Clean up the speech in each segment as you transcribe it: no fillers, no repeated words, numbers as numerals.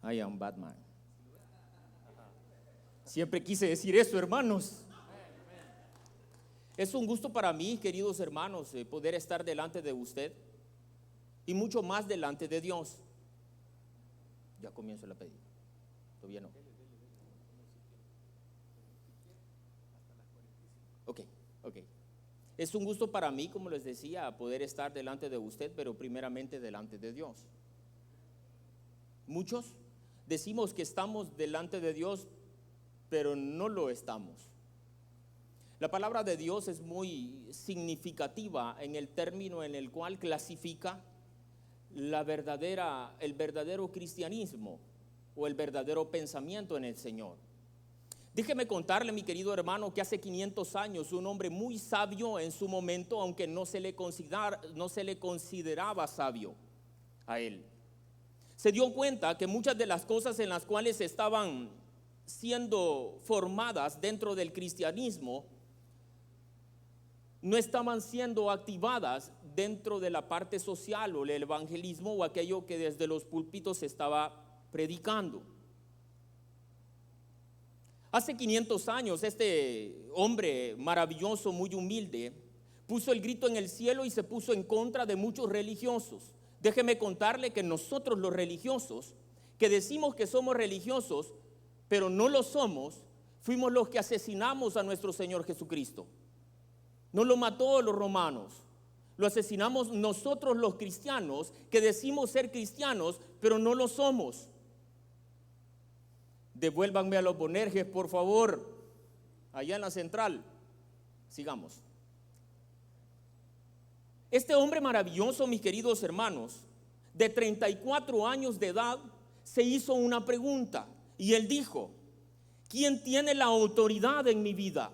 I am Batman. Siempre quise decir eso, hermanos. Es un gusto para mí, queridos hermanos, poder estar delante de usted y mucho más delante de Dios. Ya comienzo la pedida. Todavía no. Ok. Es un gusto para mí, como les decía, poder estar delante de usted, pero primeramente delante de Dios. Muchos decimos que estamos delante de Dios, pero no lo estamos. La palabra de Dios es muy significativa en el término en el cual clasifica el verdadero cristianismo o el verdadero pensamiento en el Señor. Déjeme contarle, mi querido hermano, que hace 500 años un hombre muy sabio en su momento, aunque no se le consideraba sabio a él, se dio cuenta que muchas de las cosas en las cuales estaban siendo formadas dentro del cristianismo no estaban siendo activadas dentro de la parte social o el evangelismo o aquello que desde los púlpitos se estaba predicando. Hace 500 años este hombre maravilloso, muy humilde, puso el grito en el cielo y se puso en contra de muchos religiosos. Déjeme contarle que nosotros los religiosos, que decimos que somos religiosos, pero no lo somos, fuimos los que asesinamos a nuestro Señor Jesucristo. No lo mató los romanos, lo asesinamos nosotros los cristianos, que decimos ser cristianos, pero no lo somos. Devuélvanme a los Bonerges, por favor, allá en la central. Sigamos. Este hombre maravilloso, mis queridos hermanos, de 34 años de edad, se hizo una pregunta y él dijo: ¿quién tiene la autoridad en mi vida?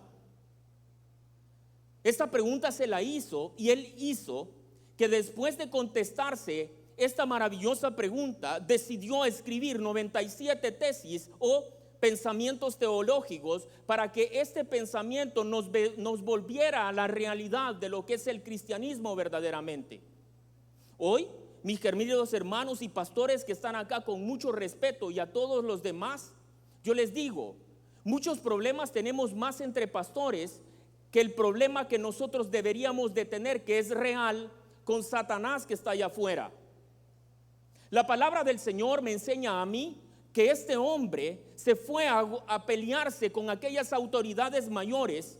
Esta pregunta se la hizo y él hizo que después de contestarse esta maravillosa pregunta, decidió escribir 97 tesis o pensamientos teológicos para que este pensamiento nos volviera a la realidad de lo que es el cristianismo verdaderamente. Hoy, mis queridos hermanos y pastores que están acá, con mucho respeto, y a todos los demás, yo les digo, muchos problemas tenemos más entre pastores que el problema que nosotros deberíamos de tener, que es real, con Satanás que está allá afuera. La palabra del Señor me enseña a mí que este hombre se fue a pelearse con aquellas autoridades mayores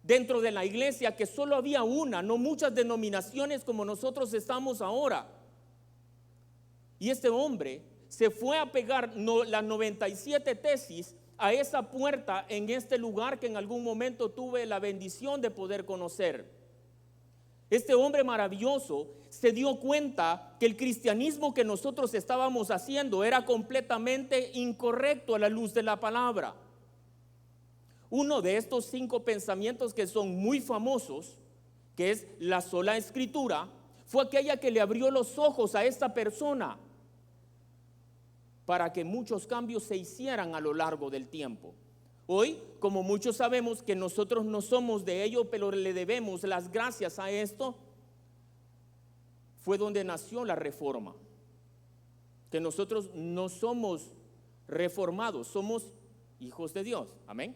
dentro de la iglesia, que solo había una, no muchas denominaciones como nosotros estamos ahora. Y este hombre se fue a pegar las 97 tesis a esa puerta en este lugar que en algún momento tuve la bendición de poder conocer. Este hombre maravilloso se dio cuenta que el cristianismo que nosotros estábamos haciendo era completamente incorrecto a la luz de la palabra. Uno de estos 5 pensamientos que son muy famosos, que es la sola escritura, fue aquella que le abrió los ojos a esta persona para que muchos cambios se hicieran a lo largo del tiempo. Hoy, como muchos sabemos que nosotros no somos de ello, pero le debemos las gracias a esto, fue donde nació la reforma. Que nosotros no somos reformados, somos hijos de Dios. Amén.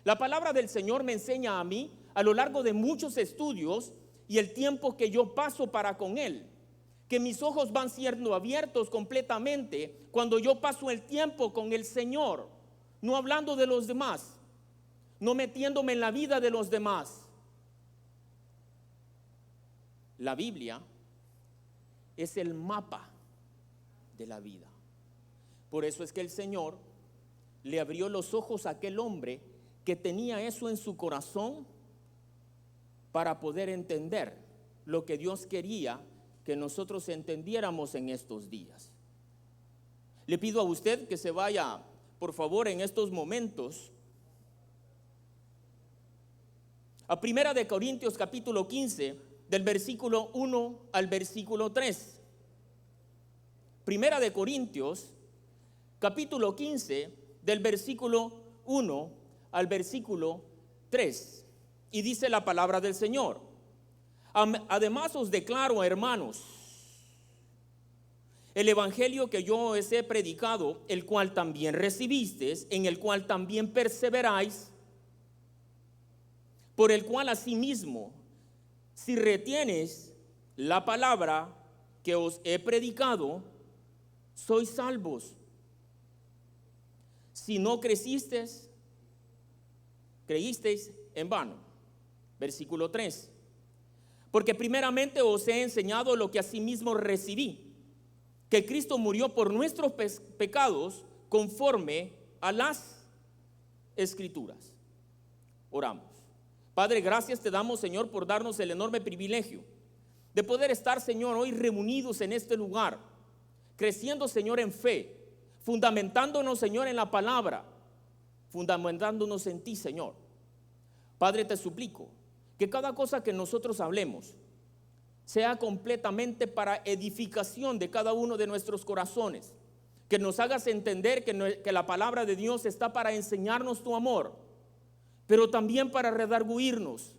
La palabra del Señor me enseña a mí, a lo largo de muchos estudios y el tiempo que yo paso para con Él, que mis ojos van siendo abiertos completamente cuando yo paso el tiempo con el Señor. No hablando de los demás, no metiéndome en la vida de los demás. La Biblia es el mapa de la vida. Por eso es que el Señor le abrió los ojos a aquel hombre que tenía eso en su corazón, para poder entender lo que Dios quería que nosotros entendiéramos en estos días. Le pido a usted que se vaya, por favor, en estos momentos a 1 de Corintios capítulo 15, del versículo 1 al versículo 3. 1 de Corintios capítulo 15, del versículo 1 al versículo 3. Y dice la palabra del Señor: además os declaro, hermanos, El evangelio que yo os he predicado, el cual también recibisteis, en el cual también perseveráis, por el cual asimismo, si retienes la palabra que os he predicado, sois salvos. Si no creísteis en vano. Versículo 3. Porque primeramente os he enseñado lo que asimismo recibí, que Cristo murió por nuestros pecados conforme a las Escrituras. Oramos. Padre, gracias te damos, Señor, por darnos el enorme privilegio de poder estar, Señor, hoy reunidos en este lugar, creciendo, Señor, en fe, fundamentándonos, Señor, en la palabra, fundamentándonos en ti, Señor. Padre, te suplico que cada cosa que nosotros hablemos sea completamente para edificación de cada uno de nuestros corazones, que nos hagas entender que la palabra de Dios está para enseñarnos tu amor, pero también para redarguirnos,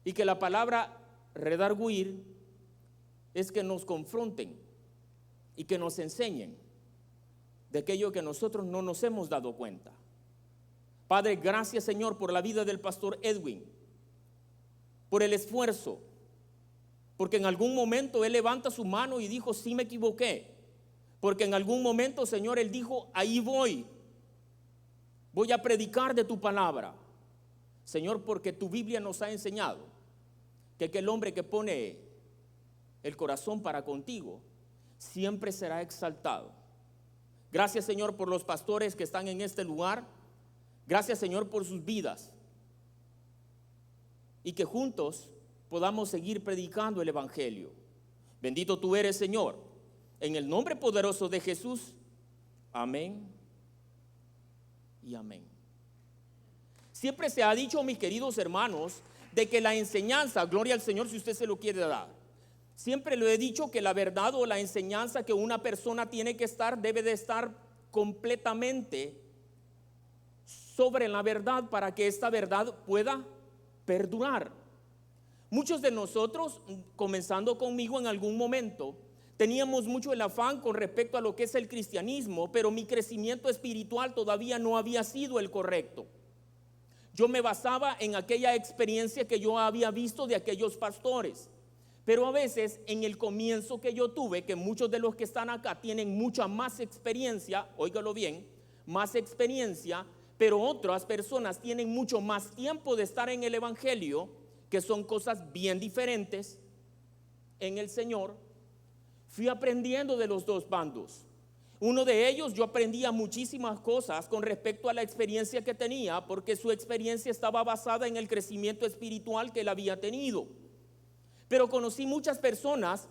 y que la palabra redarguir es que nos confronten y que nos enseñen de aquello que nosotros no nos hemos dado cuenta. Padre, gracias, Señor, por la vida del pastor Edwin, por el esfuerzo, porque en algún momento él levanta su mano y dijo, sí me equivoqué, porque en algún momento, Señor, él dijo, ahí voy a predicar de tu palabra, Señor, porque tu Biblia nos ha enseñado que aquel hombre que pone el corazón para contigo siempre será exaltado. Gracias, Señor, por los pastores que están en este lugar. Gracias, Señor, por sus vidas, y que juntos podamos seguir predicando el evangelio. Bendito tú eres, Señor, en el nombre poderoso de Jesús. Amén y amén. Siempre se ha dicho, mis queridos hermanos, de que la enseñanza, gloria al Señor si usted se lo quiere dar, siempre lo he dicho, que la verdad o la enseñanza que una persona tiene que estar, debe de estar completamente sobre la verdad, para que esta verdad pueda perdurar. Muchos de nosotros, comenzando conmigo en algún momento, teníamos mucho el afán con respecto a lo que es el cristianismo, pero mi crecimiento espiritual todavía no había sido el correcto. Yo me basaba en aquella experiencia que yo había visto de aquellos pastores, pero a veces en el comienzo que yo tuve, que muchos de los que están acá tienen mucha más experiencia, óigalo bien, más experiencia, pero otras personas tienen mucho más tiempo de estar en el evangelio, que son cosas bien diferentes en el Señor. Fui aprendiendo de los dos bandos. Uno de ellos, yo aprendía muchísimas cosas con respecto a la experiencia que tenía, porque su experiencia estaba basada en el crecimiento espiritual que él había tenido. Pero conocí muchas personas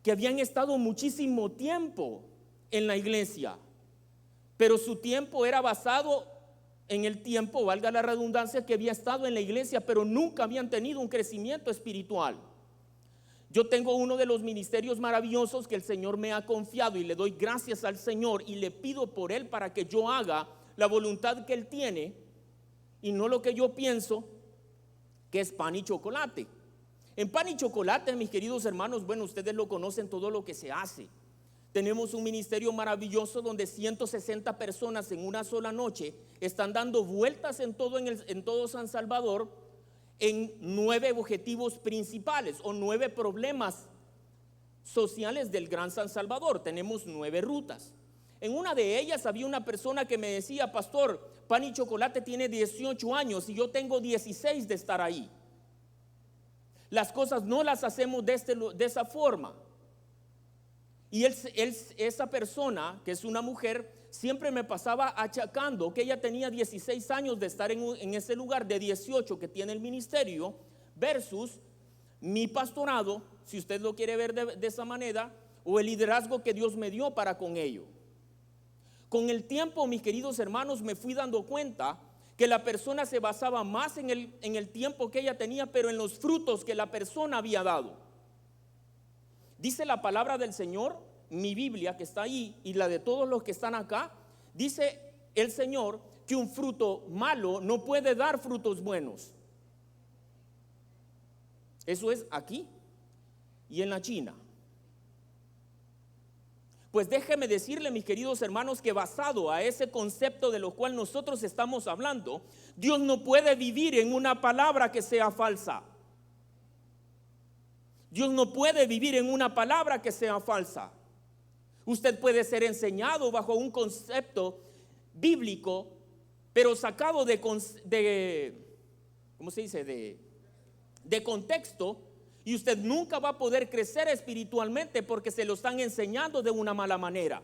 que habían estado muchísimo tiempo en la iglesia, pero su tiempo era basado en el tiempo, valga la redundancia, que había estado en la iglesia, pero nunca habían tenido un crecimiento espiritual. Yo tengo uno de los ministerios maravillosos que el Señor me ha confiado, y le doy gracias al Señor y le pido por él para que yo haga la voluntad que él tiene y no lo que yo pienso, que es pan y chocolate. En pan y chocolate, mis queridos hermanos, bueno, ustedes lo conocen, todo lo que se hace. Tenemos un ministerio maravilloso donde 160 personas en una sola noche están dando vueltas en todo San Salvador, en 9 objetivos principales o 9 problemas sociales del Gran San Salvador. Tenemos 9 rutas. En una de ellas había una persona que me decía, pastor, pan y chocolate tiene 18 años y yo tengo 16 de estar ahí. Las cosas no las hacemos de esa forma. Y esa persona, que es una mujer, siempre me pasaba achacando que ella tenía 16 años de estar en ese lugar de 18 que tiene el ministerio, versus mi pastorado, si usted lo quiere ver de esa manera, o el liderazgo que Dios me dio para con ello. Con el tiempo, mis queridos hermanos, me fui dando cuenta que la persona se basaba más en el tiempo que ella tenía, pero en los frutos que la persona había dado. Dice la palabra del Señor, mi Biblia que está ahí y la de todos los que están acá, dice el Señor que un fruto malo no puede dar frutos buenos. Eso es aquí y en la China. Pues déjeme decirle, mis queridos hermanos, que basado a ese concepto de lo cual nosotros estamos hablando, Dios no puede vivir en una palabra que sea falsa. Dios no puede vivir en una palabra que sea falsa. Usted puede ser enseñado bajo un concepto bíblico, pero sacado de ¿cómo se dice? De contexto, y usted nunca va a poder crecer espiritualmente porque se lo están enseñando de una mala manera.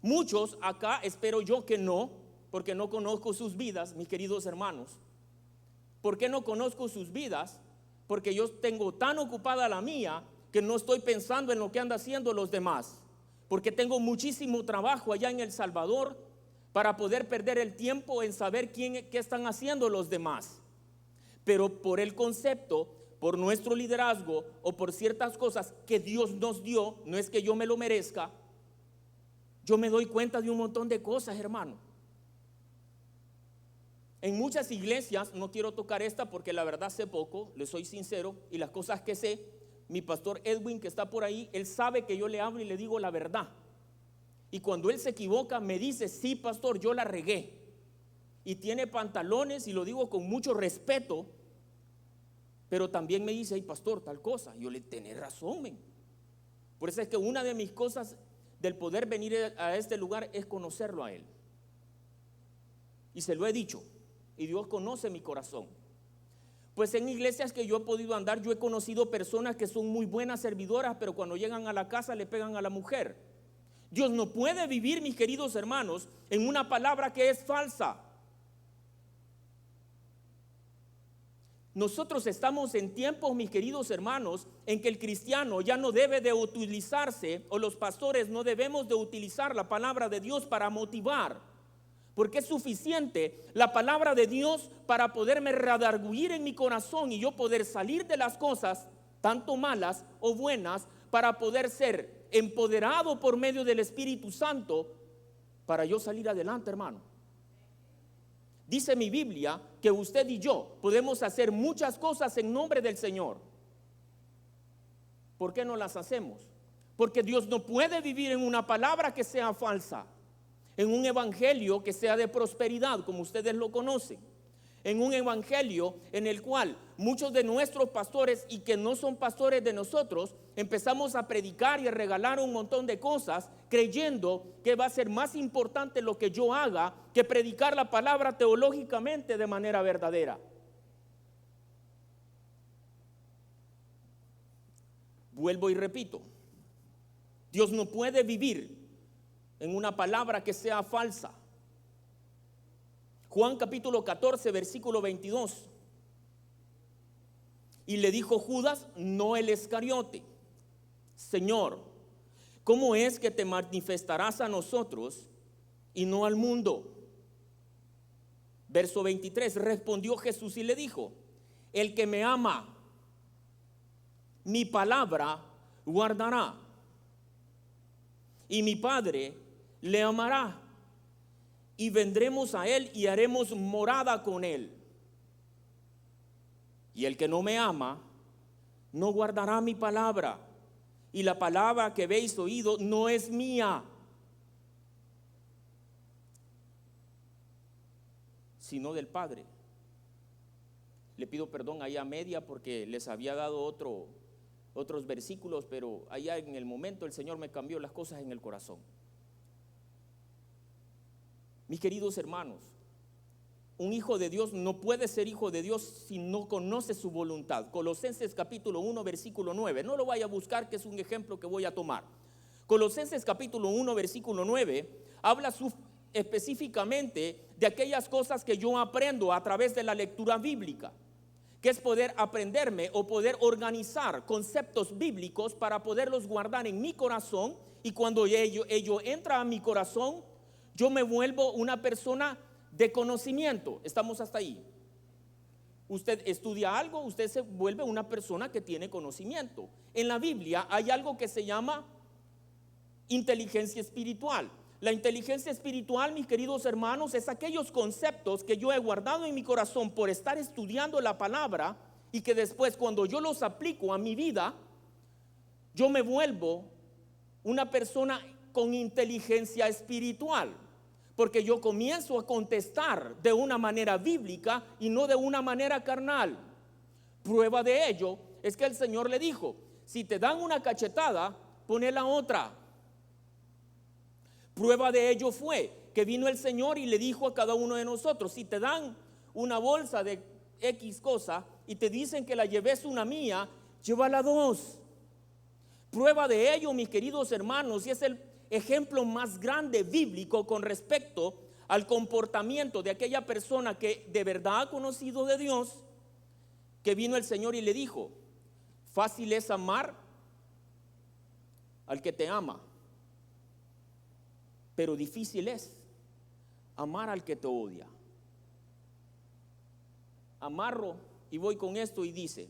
Muchos acá, espero yo que no, porque no conozco sus vidas, mis queridos hermanos. ¿Por qué no conozco sus vidas? Porque yo tengo tan ocupada la mía que no estoy pensando en lo que andan haciendo los demás. Porque tengo muchísimo trabajo allá en El Salvador para poder perder el tiempo en saber qué están haciendo los demás. Pero por el concepto, por nuestro liderazgo o por ciertas cosas que Dios nos dio, no es que yo me lo merezca, yo me doy cuenta de un montón de cosas, hermano. En muchas iglesias, no quiero tocar esta porque la verdad sé poco, le soy sincero, y las cosas que sé, mi pastor Edwin que está por ahí, él sabe que yo le hablo y le digo la verdad. Y cuando él se equivoca me dice, sí pastor, yo la regué. Y tiene pantalones, y lo digo con mucho respeto, pero también me dice, ay pastor, tal cosa. Yo le tenés razón, men. Por eso es que una de mis cosas del poder venir a este lugar es conocerlo a él. Y se lo he dicho, y Dios conoce mi corazón. Pues en iglesias que yo he podido andar, yo he conocido personas que son muy buenas servidoras, pero cuando llegan a la casa le pegan a la mujer. Dios no puede vivir, mis queridos hermanos, en una palabra que es falsa. Nosotros estamos en tiempos, mis queridos hermanos, en que el cristiano ya no debe de utilizarse, o los pastores no debemos de utilizar la palabra de Dios para motivar, porque es suficiente la palabra de Dios para poderme redarguir en mi corazón y yo poder salir de las cosas, tanto malas o buenas, para poder ser empoderado por medio del Espíritu Santo, para yo salir adelante, hermano. Dice mi Biblia que usted y yo podemos hacer muchas cosas en nombre del Señor. ¿Por qué no las hacemos? Porque Dios no puede vivir en una palabra que sea falsa, en un evangelio que sea de prosperidad, como ustedes lo conocen, en un evangelio en el cual muchos de nuestros pastores y que no son pastores de nosotros empezamos a predicar y a regalar un montón de cosas creyendo que va a ser más importante lo que yo haga que predicar la palabra teológicamente de manera verdadera. Vuelvo y repito, Dios no puede vivir en una palabra que sea falsa. Juan capítulo 14, versículo 22. Y le dijo Judas, no el Iscariote, Señor, ¿cómo es que te manifestarás a nosotros y no al mundo? Verso 23, respondió Jesús y le dijo, el que me ama, mi palabra guardará, y mi Padre le amará, y vendremos a él y haremos morada con él. Y el que no me ama, no guardará mi palabra, y la palabra que habéis oído no es mía, sino del Padre. Le pido perdón ahí a media porque les había dado otros versículos, pero allá en el momento el Señor me cambió las cosas en el corazón. Mis queridos hermanos, un hijo de Dios no puede ser hijo de Dios si no conoce su voluntad. Colosenses capítulo 1, versículo 9. No lo vaya a buscar, que es un ejemplo que voy a tomar. Colosenses capítulo 1, versículo 9, habla específicamente de aquellas cosas que yo aprendo a través de la lectura bíblica, que es poder aprenderme o poder organizar conceptos bíblicos para poderlos guardar en mi corazón, y cuando ello entra a mi corazón, yo me vuelvo una persona de conocimiento. Estamos hasta ahí. Usted estudia algo, usted se vuelve una persona que tiene conocimiento. En la Biblia hay algo que se llama inteligencia espiritual. La inteligencia espiritual, mis queridos hermanos, es aquellos conceptos que yo he guardado en mi corazón por estar estudiando la palabra, y que después, cuando yo los aplico a mi vida, yo me vuelvo una persona con inteligencia espiritual, porque yo comienzo a contestar de una manera bíblica y no de una manera carnal. Prueba de ello es que el Señor le dijo: si te dan una cachetada, pone la otra. Prueba de ello fue que vino el Señor y le dijo a cada uno de nosotros: si te dan una bolsa de X cosa y te dicen que la lleves una mía, llévala dos. Prueba de ello, mis queridos hermanos, y es el ejemplo más grande bíblico con respecto al comportamiento de aquella persona que de verdad ha conocido de Dios, que vino el Señor y le dijo: fácil es amar al que te ama, pero difícil es amar al que te odia. Amarro y voy con esto y dice: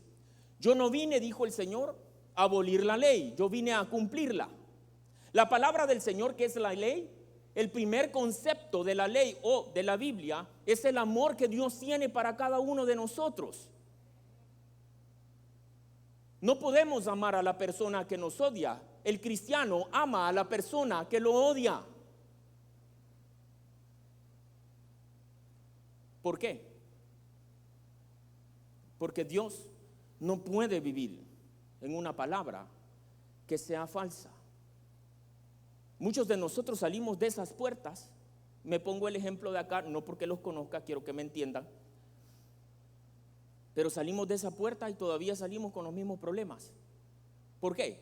yo no vine, dijo el Señor, a abolir la ley, yo vine a cumplirla. La palabra del Señor, que es la ley, el primer concepto de la ley o de la Biblia es el amor que Dios tiene para cada uno de nosotros. No podemos amar a la persona que nos odia. El cristiano ama a la persona que lo odia. ¿Por qué? Porque Dios no puede vivir en una palabra que sea falsa. Muchos de nosotros salimos de esas puertas. Me pongo el ejemplo de acá, no porque los conozca, quiero que me entiendan. Pero salimos de esa puerta y todavía salimos con los mismos problemas. ¿Por qué?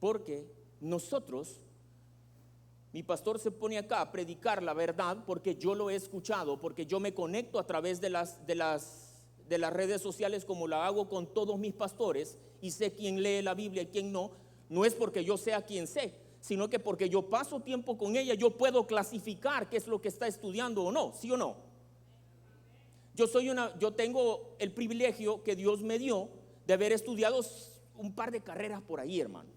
Porque nosotros, mi pastor se pone acá a predicar la verdad porque yo lo he escuchado, porque yo me conecto a través de las redes sociales como la hago con todos mis pastores y sé quién lee la Biblia y quién no. No es porque yo sea quien sé, sino que porque yo paso tiempo con ella, yo puedo clasificar qué es lo que está estudiando o no, ¿sí o no? Yo tengo el privilegio que Dios me dio de haber estudiado un par de carreras por ahí, hermano,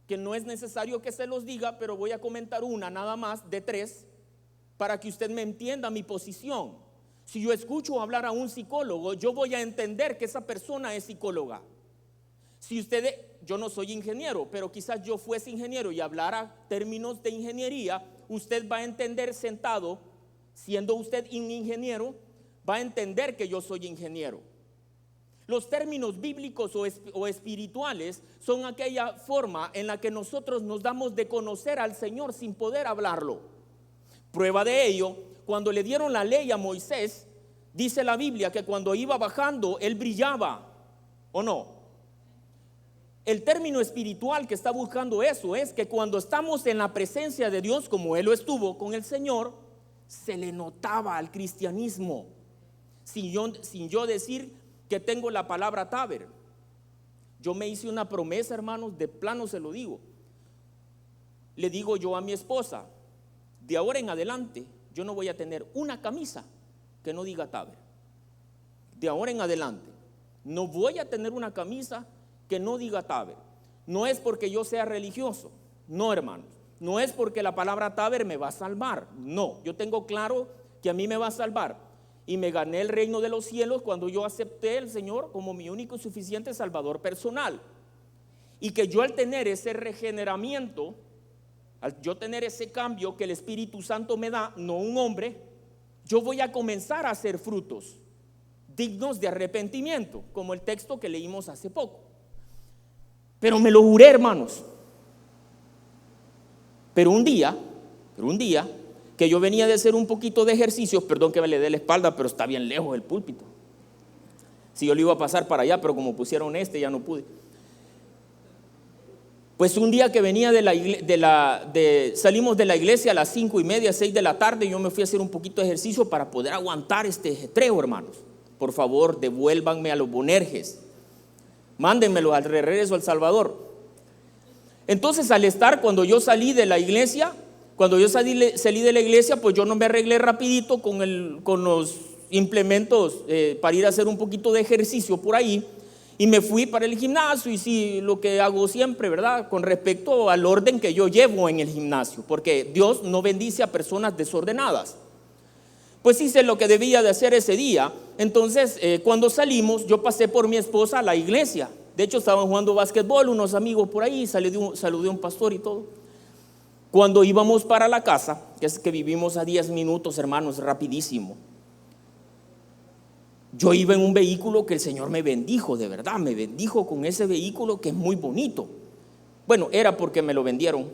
que no es necesario que se los diga, pero voy a comentar una nada más de 3 para que usted me entienda mi posición. Si yo escucho hablar a un psicólogo, yo voy a entender que esa persona es psicóloga. Si yo no soy ingeniero, pero quizás yo fuese ingeniero y hablara términos de ingeniería, usted va a entender sentado, siendo usted un ingeniero, va a entender que yo soy ingeniero. Los términos bíblicos o espirituales son aquella forma en la que nosotros nos damos de conocer al Señor sin poder hablarlo. Prueba de ello, cuando le dieron la ley a Moisés, dice la Biblia que cuando iba bajando, él brillaba, ¿o no? El término espiritual que está buscando eso es que cuando estamos en la presencia de Dios, como él lo estuvo con el Señor, se le notaba al cristianismo, sin yo decir que tengo la palabra Taber. Yo me hice una promesa, hermanos, de plano se lo digo. Le digo yo a mi esposa: de ahora en adelante yo no voy a tener una camisa que no diga Taber. De ahora en adelante no voy a tener una camisa que no diga Taber. No es porque yo sea religioso, no, hermanos. No es porque la palabra Taber me va a salvar, no. Yo tengo claro que a mí me va a salvar y me gané el reino de los cielos cuando yo acepté al Señor como mi único y suficiente salvador personal. Y que yo al tener ese regeneramiento, al yo tener ese cambio que el Espíritu Santo me da, no un hombre, yo voy a comenzar a hacer frutos dignos de arrepentimiento, como el texto que leímos hace poco. Pero me lo juré, hermanos. Pero un día que yo venía de hacer un poquito de ejercicios, perdón que me le dé la espalda, pero está bien lejos el púlpito. Si yo le iba a pasar para allá, pero como pusieron ya no pude. Pues un día que venía salimos de la iglesia a las 5:30, 6 de la tarde, yo me fui a hacer un poquito de ejercicio para poder aguantar este jetreo, hermanos. Por favor, devuélvanme a los Bonerges, mándenmelo al regreso al Salvador. Entonces, cuando yo salí de la iglesia, pues yo no me arreglé rapidito con los implementos para ir a hacer un poquito de ejercicio por ahí, y me fui para el gimnasio. Y sí, lo que hago siempre, ¿verdad?, con respecto al orden que yo llevo en el gimnasio, porque Dios no bendice a personas desordenadas. Pues hice lo que debía de hacer ese día. Entonces, cuando salimos, yo pasé por mi esposa a la iglesia. De hecho, estaban jugando básquetbol unos amigos por ahí, saludé a un pastor y todo. Cuando íbamos para la casa, que es que vivimos a 10 minutos, hermanos, rapidísimo. Yo iba en un vehículo que el Señor me bendijo, de verdad, me bendijo con ese vehículo que es muy bonito. Bueno, era porque me lo vendieron.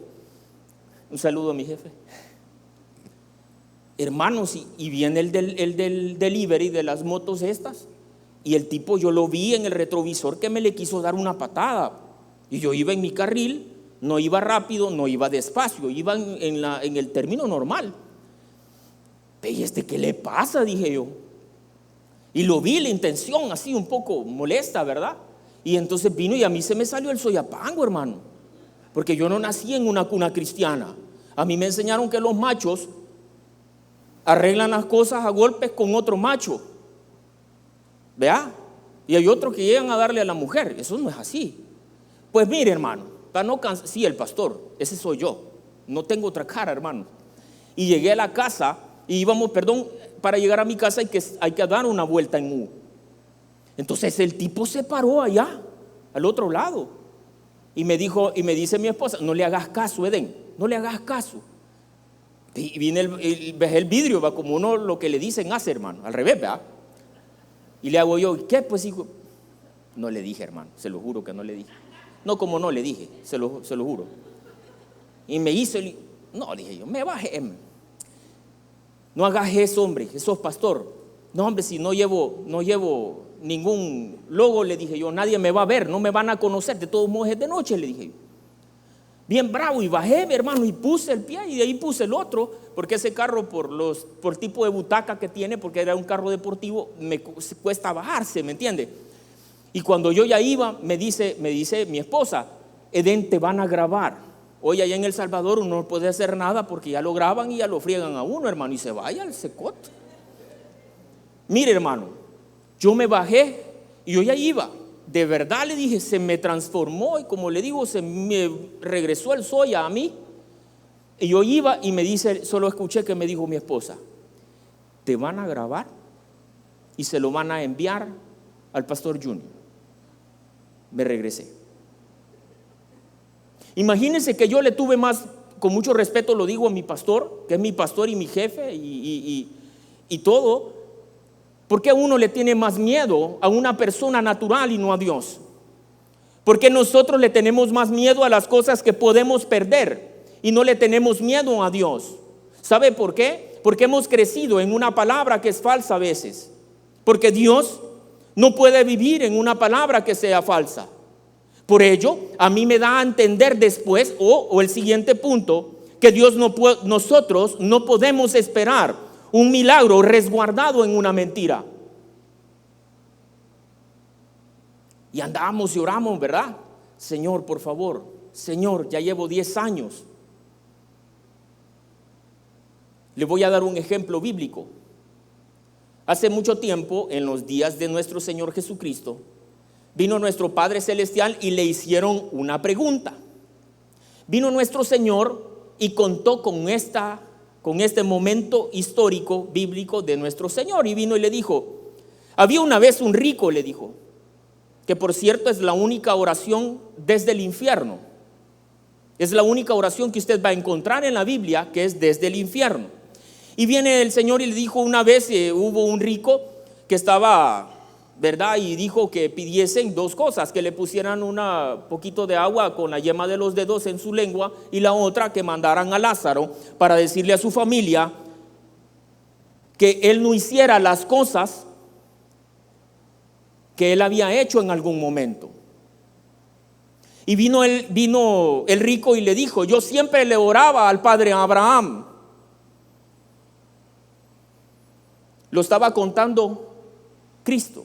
Un saludo a mi jefe. Hermanos, y viene el del delivery de las motos estas, y el tipo, yo lo vi en el retrovisor que me le quiso dar una patada, y yo iba en mi carril, no iba rápido, no iba despacio, iba en el término normal. ¿Y qué le pasa?, dije yo. Y lo vi, la intención así un poco molesta, ¿verdad? Y entonces vino y a mí se me salió el soyapango, hermano, porque yo no nací en una cuna cristiana. A mí me enseñaron que los machos arreglan las cosas a golpes con otro macho, ¿vea? Y hay otros que llegan a darle a la mujer. Eso no es así. Pues mire, hermano, sí, el pastor, ese soy yo, no tengo otra cara, hermano. Y llegué a la casa y íbamos, para llegar a mi casa hay que dar una vuelta en U. Entonces el tipo se paró allá, al otro lado, y me dice mi esposa: no le hagas caso, Edén, no le hagas caso. Y viene el vidrio, va, como uno lo que le dicen hace, hermano, al revés, ¿verdad? Y le hago yo: ¿qué? Pues hijo, no le dije, hermano, se lo juro que no le dije. No, como no le dije, se lo juro. Y me hizo, no, dije yo, me bajé. No hagas eso, hombre, que sos pastor. No, hombre, si no llevo ningún logo, le dije yo, nadie me va a ver, no me van a conocer, de todos modos es de noche, le dije yo. Bien bravo, y bajé, hermano, y puse el pie, y de ahí puse el otro, porque ese carro por el tipo de butaca que tiene, porque era un carro deportivo, me cuesta bajarse, ¿me entiende? Y cuando yo ya iba, me dice mi esposa: Edén, te van a grabar. Hoy allá en El Salvador uno no puede hacer nada porque ya lo graban y ya lo friegan a uno, hermano, y se vaya al secote. Mire, hermano, yo me bajé y yo ya iba. De verdad, le dije, se me transformó, y como le digo, se me regresó el soya a mí. Y yo iba y me dice, solo escuché que me dijo mi esposa: te van a grabar y se lo van a enviar al pastor Junior. Me regresé. Imagínense que yo le tuve más, con mucho respeto lo digo, a mi pastor, que es mi pastor y mi jefe y todo. ¿Por qué uno le tiene más miedo a una persona natural y no a Dios? Porque nosotros le tenemos más miedo a las cosas que podemos perder y no le tenemos miedo a Dios. ¿Sabe por qué? Porque hemos crecido en una palabra que es falsa a veces. Porque Dios no puede vivir en una palabra que sea falsa. Por ello, a mí me da a entender después, o el siguiente punto, que nosotros no podemos esperar un milagro resguardado en una mentira. Y andamos y oramos, ¿verdad? Señor, por favor, Señor, ya llevo 10 años. Le voy a dar un ejemplo bíblico. Hace mucho tiempo, en los días de nuestro Señor Jesucristo, vino nuestro Padre Celestial y le hicieron una pregunta. Vino nuestro Señor y contó con este momento histórico bíblico de nuestro Señor, y vino y le dijo: había una vez un rico, le dijo, que por cierto es la única oración desde el infierno. Es la única oración que usted va a encontrar en la Biblia que es desde el infierno. Y viene el Señor y le dijo: una vez hubo un rico que estaba, ¿verdad? Y dijo que pidiesen dos cosas: que le pusieran un poquito de agua con la yema de los dedos en su lengua, y la otra, que mandaran a Lázaro para decirle a su familia que él no hiciera las cosas que él había hecho en algún momento. Y vino el rico y le dijo: yo siempre le oraba al padre Abraham. Lo estaba contando Cristo.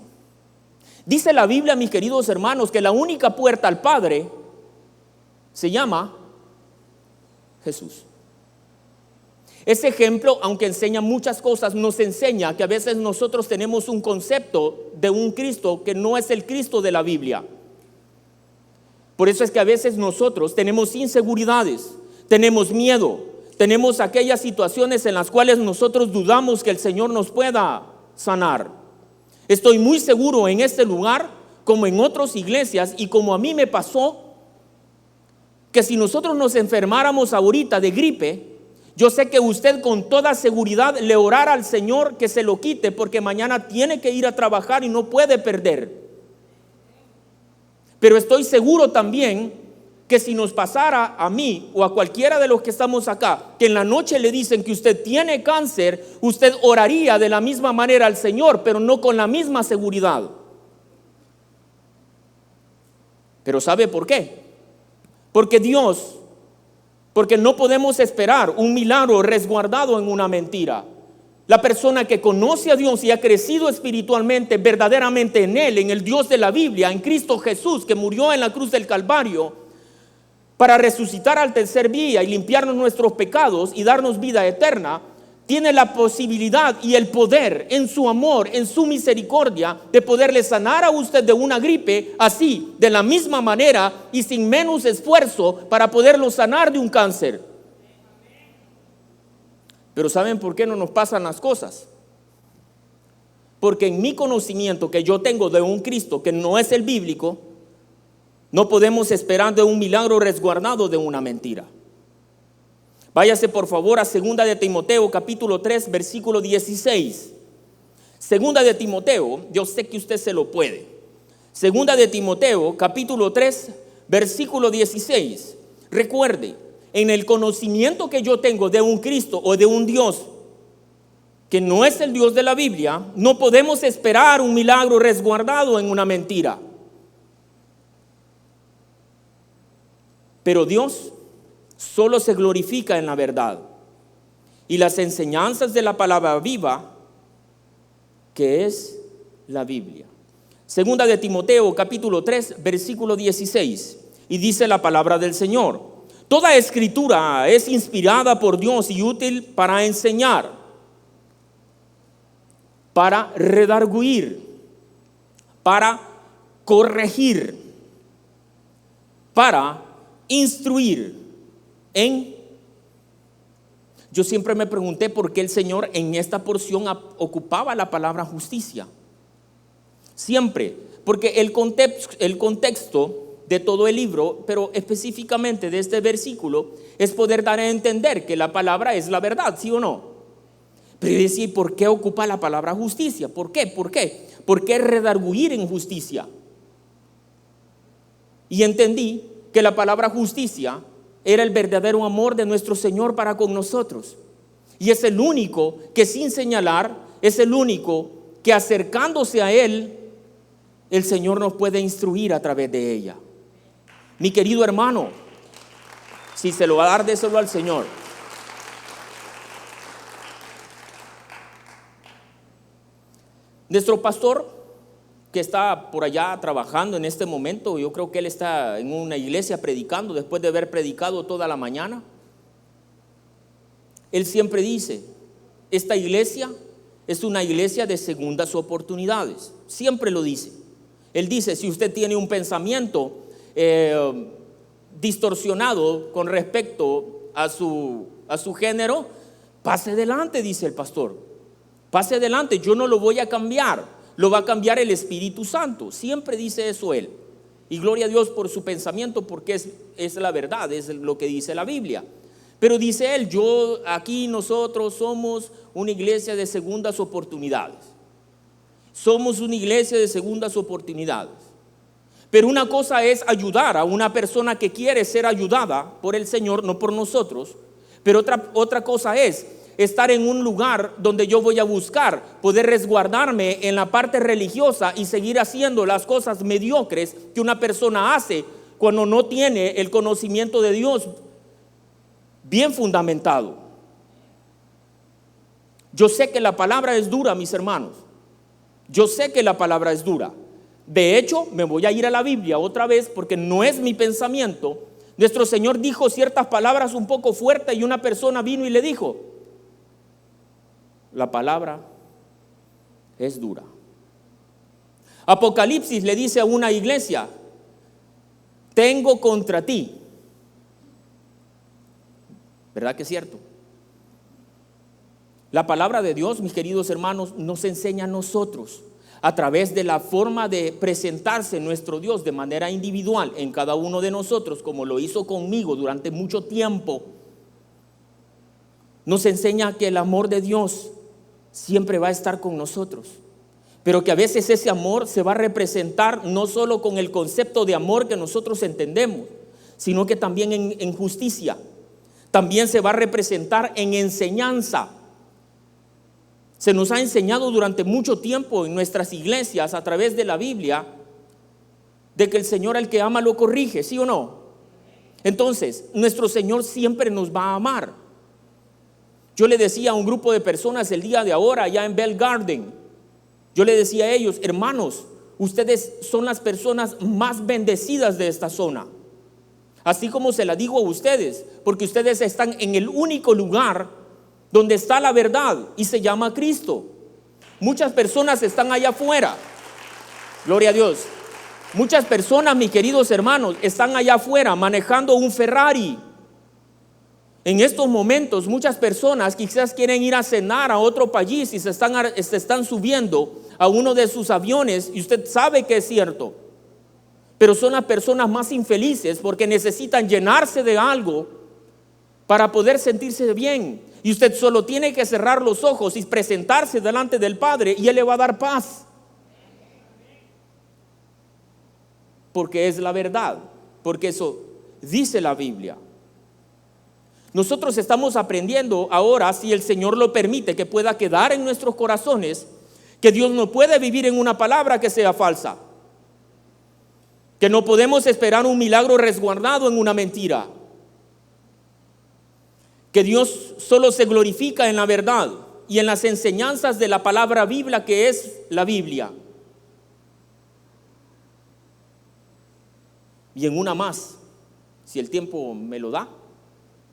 Dice la Biblia, mis queridos hermanos, que la única puerta al Padre se llama Jesús. Ese ejemplo, aunque enseña muchas cosas, nos enseña que a veces nosotros tenemos un concepto de un Cristo que no es el Cristo de la Biblia. Por eso es que a veces nosotros tenemos inseguridades, tenemos miedo, tenemos aquellas situaciones en las cuales nosotros dudamos que el Señor nos pueda sanar. Estoy muy seguro en este lugar, como en otras iglesias y como a mí me pasó, que si nosotros nos enfermáramos ahorita de gripe, yo sé que usted con toda seguridad le orara al Señor que se lo quite, porque mañana tiene que ir a trabajar y no puede perder. Pero estoy seguro también que si nos pasara a mí o a cualquiera de los que estamos acá, que en la noche le dicen que usted tiene cáncer, usted oraría de la misma manera al Señor, pero no con la misma seguridad. Pero ¿sabe por qué? Porque no podemos esperar un milagro resguardado en una mentira. La persona que conoce a Dios y ha crecido espiritualmente, verdaderamente en Él, en el Dios de la Biblia, en Cristo Jesús, que murió en la cruz del Calvario para resucitar al tercer día y limpiarnos nuestros pecados y darnos vida eterna, tiene la posibilidad y el poder en su amor, en su misericordia, de poderle sanar a usted de una gripe, así, de la misma manera y sin menos esfuerzo, para poderlo sanar de un cáncer. Pero ¿saben por qué no nos pasan las cosas? Porque en mi conocimiento que yo tengo de un Cristo que no es el bíblico, no podemos esperar de un milagro resguardado de una mentira. Váyase por favor a 2 de Timoteo capítulo 3 versículo 16. 2 de Timoteo, yo sé que usted se lo puede. 2 de Timoteo capítulo 3 versículo 16. Recuerde, en el conocimiento que yo tengo de un Cristo o de un Dios que no es el Dios de la Biblia, no podemos esperar un milagro resguardado en una mentira. Pero Dios solo se glorifica en la verdad y las enseñanzas de la palabra viva, que es la Biblia. 2 de Timoteo capítulo 3 versículo 16, y dice la palabra del Señor: toda escritura es inspirada por Dios y útil para enseñar, para redarguir, para corregir, para instruir Yo siempre me pregunté por qué el Señor en esta porción ocupaba la palabra justicia. Siempre, porque el contexto de todo el libro, pero específicamente de este versículo, es poder dar a entender que la palabra es la verdad, ¿sí o no? Pero yo decía, ¿por qué ocupa la palabra justicia? ¿Por qué? ¿Por qué? ¿Por qué redarguir en justicia? Y entendí que la palabra justicia era el verdadero amor de nuestro Señor para con nosotros. Y es el único que sin señalar, es el único que acercándose a Él, el Señor nos puede instruir a través de ella. Mi querido hermano, si se lo va a dar, déselo al Señor. Nuestro pastor, que está por allá trabajando en este momento, yo creo que él está en una iglesia predicando después de haber predicado toda la mañana. Él siempre dice, esta iglesia es una iglesia de segundas oportunidades. Siempre lo dice. Él dice, si usted tiene un pensamiento distorsionado con respecto a su género, pase adelante, dice el pastor. Pase adelante, yo no lo voy a cambiar. Lo va a cambiar el Espíritu Santo. Siempre dice eso él. Y gloria a Dios por su pensamiento, porque es la verdad, es lo que dice la Biblia. Pero dice él, nosotros somos una iglesia de segundas oportunidades. Somos una iglesia de segundas oportunidades. Pero una cosa es ayudar a una persona que quiere ser ayudada por el Señor, no por nosotros. Pero otra cosa es estar en un lugar donde yo voy a buscar poder resguardarme en la parte religiosa y seguir haciendo las cosas mediocres que una persona hace cuando no tiene el conocimiento de Dios bien fundamentado. Yo sé que la palabra es dura, mis hermanos. Yo sé que la palabra es dura. De hecho, me voy a ir a la Biblia otra vez porque no es mi pensamiento. Nuestro Señor dijo ciertas palabras un poco fuertes y una persona vino y le dijo, la palabra es dura. Apocalipsis le dice a una iglesia, tengo contra ti. ¿Verdad que es cierto? La palabra de Dios, mis queridos hermanos, nos enseña a nosotros a través de la forma de presentarse nuestro Dios de manera individual en cada uno de nosotros, como lo hizo conmigo durante mucho tiempo, nos enseña que el amor de Dios siempre va a estar con nosotros, pero que a veces ese amor se va a representar no solo con el concepto de amor que nosotros entendemos, sino que también en justicia. También se va a representar en enseñanza. Se nos ha enseñado durante mucho tiempo en nuestras iglesias a través de la Biblia de que el Señor al que ama lo corrige, ¿sí o no? Entonces, nuestro Señor siempre nos va a amar. Yo le decía a un grupo de personas el día de ahora allá en Bell Garden, yo le decía a ellos: hermanos, ustedes son las personas más bendecidas de esta zona. Así como se la digo a ustedes, porque ustedes están en el único lugar donde está la verdad y se llama Cristo. Muchas personas están allá afuera, gloria a Dios. Muchas personas, mis queridos hermanos, están allá afuera manejando un Ferrari. En estos momentos muchas personas quizás quieren ir a cenar a otro país y se están subiendo a uno de sus aviones, y usted sabe que es cierto, pero son las personas más infelices porque necesitan llenarse de algo para poder sentirse bien. Y usted solo tiene que cerrar los ojos y presentarse delante del Padre y Él le va a dar paz. Porque es la verdad, porque eso dice la Biblia. Nosotros estamos aprendiendo ahora, si el Señor lo permite, que pueda quedar en nuestros corazones, que Dios no puede vivir en una palabra que sea falsa, que no podemos esperar un milagro resguardado en una mentira, que Dios solo se glorifica en la verdad y en las enseñanzas de la palabra Biblia, que es la Biblia. Y en una más, si el tiempo me lo da,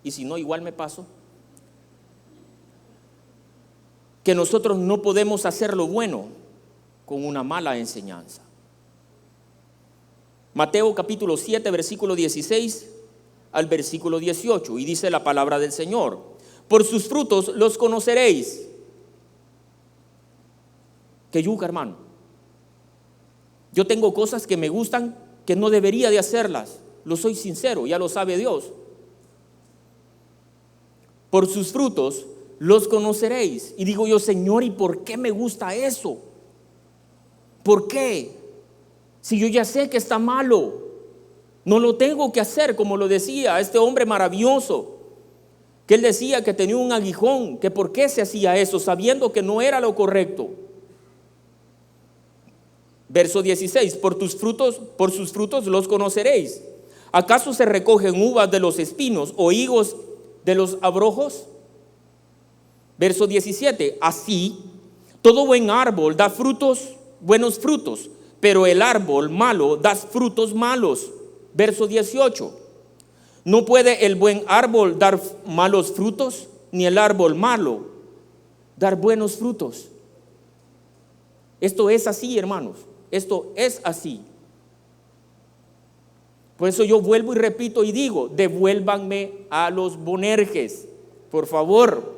y si no, igual me paso, que nosotros no podemos hacer lo bueno con una mala enseñanza. Mateo capítulo 7, versículo 16 al versículo 18, y dice la palabra del Señor: por sus frutos los conoceréis. Que yuca, hermano. Yo tengo cosas que me gustan que no debería de hacerlas, lo soy sincero, ya lo sabe Dios. Por sus frutos los conoceréis. Y digo yo: Señor, ¿y por qué me gusta eso? ¿Por qué? Si yo ya sé que está malo, no lo tengo que hacer, como lo decía este hombre maravilloso, que él decía que tenía un aguijón, que por qué se hacía eso, sabiendo que no era lo correcto. Verso 16: por sus frutos los conoceréis. ¿Acaso se recogen uvas de los espinos o higos de los abrojos? Verso 17: así todo buen árbol da buenos frutos, pero el árbol malo da frutos malos. Verso 18: no puede el buen árbol dar malos frutos, ni el árbol malo dar buenos frutos. Esto es así, hermanos, esto es así. Por eso yo vuelvo y repito y digo: devuélvanme a los Bonerges, por favor.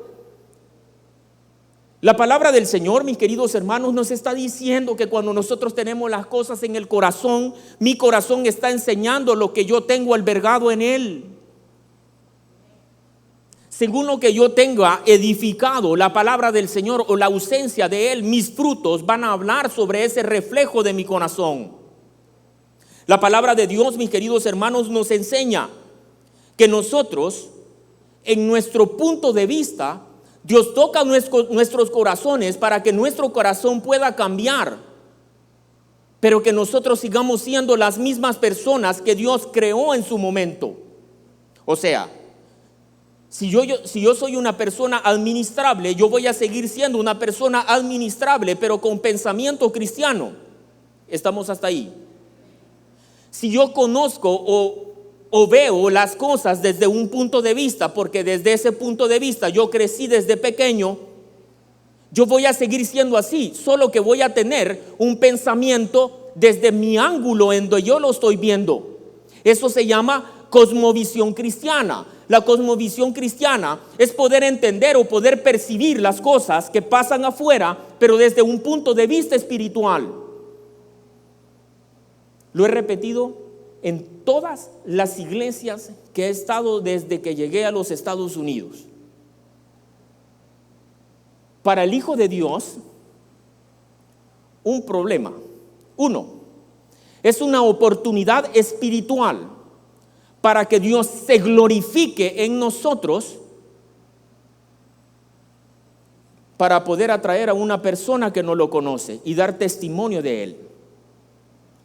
La palabra del Señor, mis queridos hermanos, nos está diciendo que cuando nosotros tenemos las cosas en el corazón, mi corazón está enseñando lo que yo tengo albergado en él. Según lo que yo tenga edificado la palabra del Señor o la ausencia de él, mis frutos van a hablar sobre ese reflejo de mi corazón. La palabra de Dios, mis queridos hermanos, nos enseña que nosotros, en nuestro punto de vista, Dios toca nuestros corazones para que nuestro corazón pueda cambiar, pero que nosotros sigamos siendo las mismas personas que Dios creó en su momento. O sea, si yo soy una persona administrable, yo voy a seguir siendo una persona administrable, pero con pensamiento cristiano. ¿Estamos hasta ahí? Si yo conozco o veo las cosas desde un punto de vista, porque desde ese punto de vista yo crecí desde pequeño, yo voy a seguir siendo así, solo que voy a tener un pensamiento desde mi ángulo en donde yo lo estoy viendo. Eso se llama cosmovisión cristiana. La cosmovisión cristiana es poder entender o poder percibir las cosas que pasan afuera, pero desde un punto de vista espiritual. Lo he repetido en todas las iglesias que he estado desde que llegué a los Estados Unidos. Para el Hijo de Dios, un problema. Uno, es una oportunidad espiritual para que Dios se glorifique en nosotros, para poder atraer a una persona que no lo conoce y dar testimonio de Él.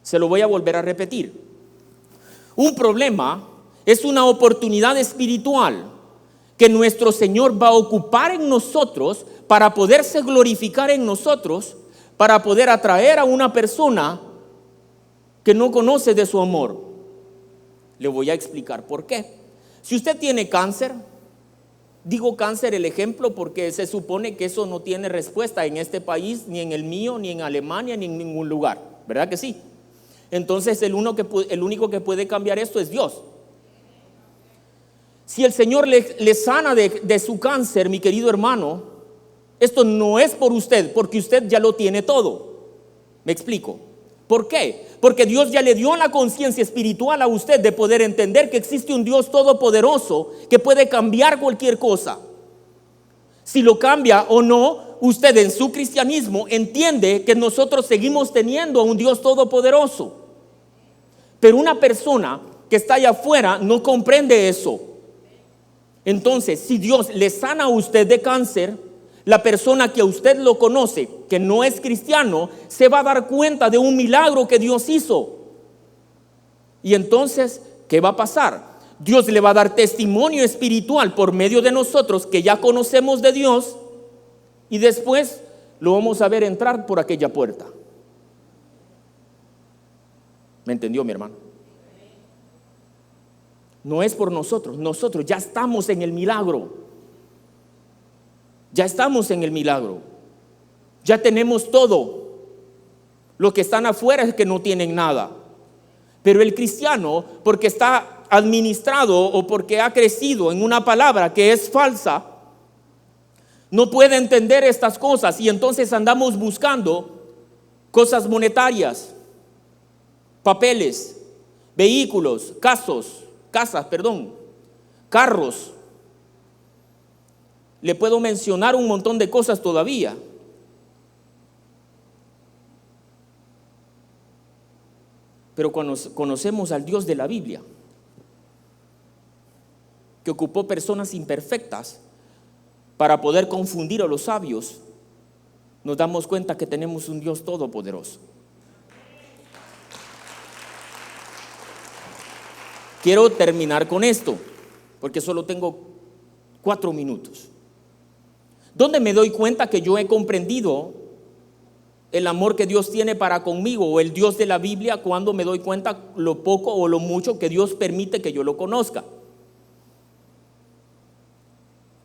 Se lo voy a volver a repetir. Un problema es una oportunidad espiritual que nuestro Señor va a ocupar en nosotros para poderse glorificar en nosotros, para poder atraer a una persona que no conoce de su amor. Le voy a explicar por qué. Si usted tiene cáncer, digo cáncer el ejemplo porque se supone que eso no tiene respuesta en este país, ni en el mío, ni en Alemania, ni en ningún lugar, ¿verdad que sí? Entonces el único que puede cambiar esto es Dios. Si el Señor le sana de su cáncer, mi querido hermano, esto no es por usted, porque usted ya lo tiene todo. ¿Me explico? ¿Por qué? Porque Dios ya le dio la conciencia espiritual a usted de poder entender que existe un Dios todopoderoso que puede cambiar cualquier cosa. Si lo cambia o no, usted en su cristianismo entiende que nosotros seguimos teniendo a un Dios todopoderoso. Pero una persona que está allá afuera no comprende eso. Entonces, si Dios le sana a usted de cáncer, la persona que a usted lo conoce, que no es cristiano, se va a dar cuenta de un milagro que Dios hizo. Y entonces, ¿qué va a pasar? Dios le va a dar testimonio espiritual por medio de nosotros que ya conocemos de Dios, y después lo vamos a ver entrar por aquella puerta. ¿Me entendió, mi hermano? No es por nosotros, nosotros ya estamos en el milagro. Ya estamos en el milagro. Ya tenemos todo. Los que están afuera es que no tienen nada. Pero el cristiano, porque está administrado o porque ha crecido en una palabra que es falsa, no puede entender estas cosas, y entonces andamos buscando cosas monetarias, papeles, vehículos, casas, carros. Le puedo mencionar un montón de cosas todavía. Pero cuando conocemos al Dios de la Biblia, que ocupó personas imperfectas para poder confundir a los sabios, nos damos cuenta que tenemos un Dios todopoderoso. Quiero terminar con esto, porque solo tengo 4 minutos. ¿Dónde me doy cuenta que yo he comprendido el amor que Dios tiene para conmigo, o el Dios de la Biblia? Cuando me doy cuenta lo poco o lo mucho que Dios permite que yo lo conozca.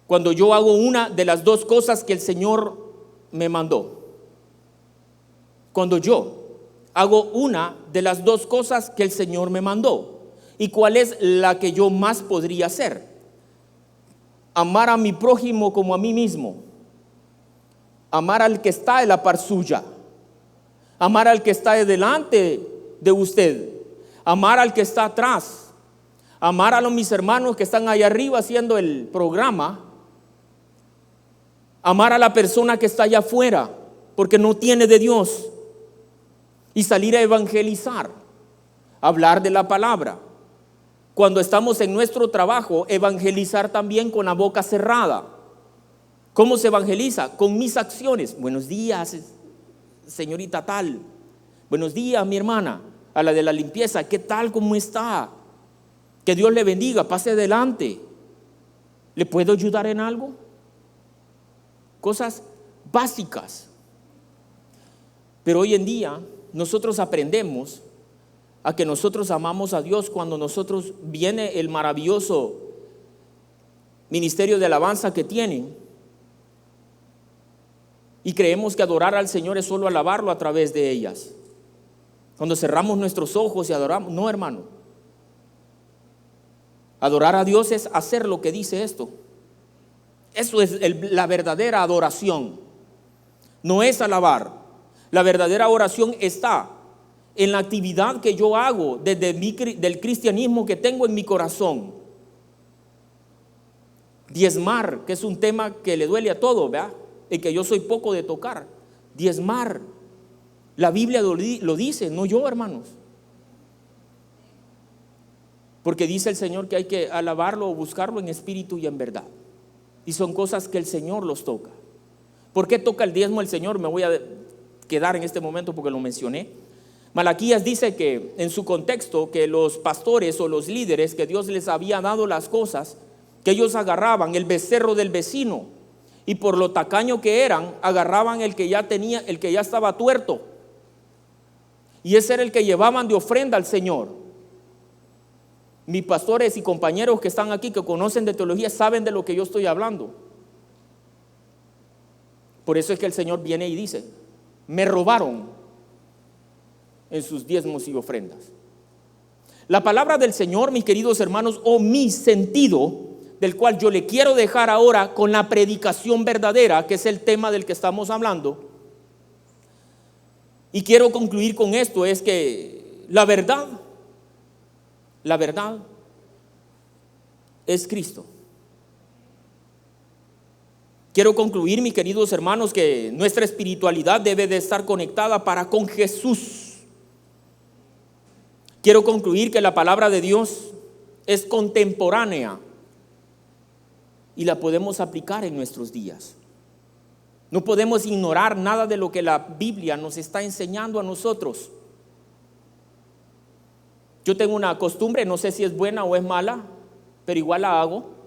Cuando yo hago una de las 2 cosas que el Señor me mandó. Cuando yo hago una de las 2 cosas que el Señor me mandó. ¿Y cuál es la que yo más podría hacer? Amar a mi prójimo como a mí mismo. Amar al que está en la par suya. Amar al que está delante de usted. Amar al que está atrás. Amar a los mis hermanos que están allá arriba haciendo el programa. Amar a la persona que está allá afuera porque no tiene de Dios. Y salir a evangelizar. Hablar de la palabra. Cuando estamos en nuestro trabajo, evangelizar también con la boca cerrada. ¿Cómo se evangeliza? Con mis acciones. Buenos días, señorita tal. Buenos días, mi hermana. A la de la limpieza, ¿qué tal? ¿Cómo está? Que Dios le bendiga, pase adelante. ¿Le puedo ayudar en algo? Cosas básicas. Pero hoy en día nosotros aprendemos a que nosotros amamos a Dios cuando nosotros viene el maravilloso ministerio de alabanza que tienen, y creemos que adorar al Señor es solo alabarlo a través de ellas. Cuando cerramos nuestros ojos y adoramos, no, hermano. Adorar a Dios es hacer lo que dice esto. Eso es la verdadera adoración. No es alabar. La verdadera oración está en la actividad que yo hago del cristianismo que tengo en mi corazón. Diezmar, que es un tema que le duele a todo, ¿verdad? Y que yo soy poco de tocar. Diezmar. La Biblia lo dice, no yo, hermanos. Porque dice el Señor que hay que alabarlo o buscarlo en espíritu y en verdad. Y son cosas que el Señor los toca. ¿Por qué toca el diezmo el Señor? Me voy a quedar en este momento porque lo mencioné. Malaquías dice que en su contexto que los pastores o los líderes que Dios les había dado las cosas, que ellos agarraban el becerro del vecino y por lo tacaño que eran, agarraban el que ya estaba tuerto. Y ese era el que llevaban de ofrenda al Señor. Mis pastores y compañeros que están aquí, que conocen de teología, saben de lo que yo estoy hablando. Por eso es que el Señor viene y dice: me robaron en sus diezmos y ofrendas. La palabra del Señor, mis queridos hermanos, o mi sentido, del cual yo le quiero dejar ahora con la predicación verdadera, que es el tema del que estamos hablando. Y quiero concluir con esto, es que la verdad es Cristo. Quiero concluir, mis queridos hermanos, que nuestra espiritualidad debe de estar conectada para con Jesús. Quiero concluir que la palabra de Dios es contemporánea y la podemos aplicar en nuestros días. No podemos ignorar nada de lo que la Biblia nos está enseñando a nosotros. Yo tengo una costumbre, no sé si es buena o es mala, pero igual la hago.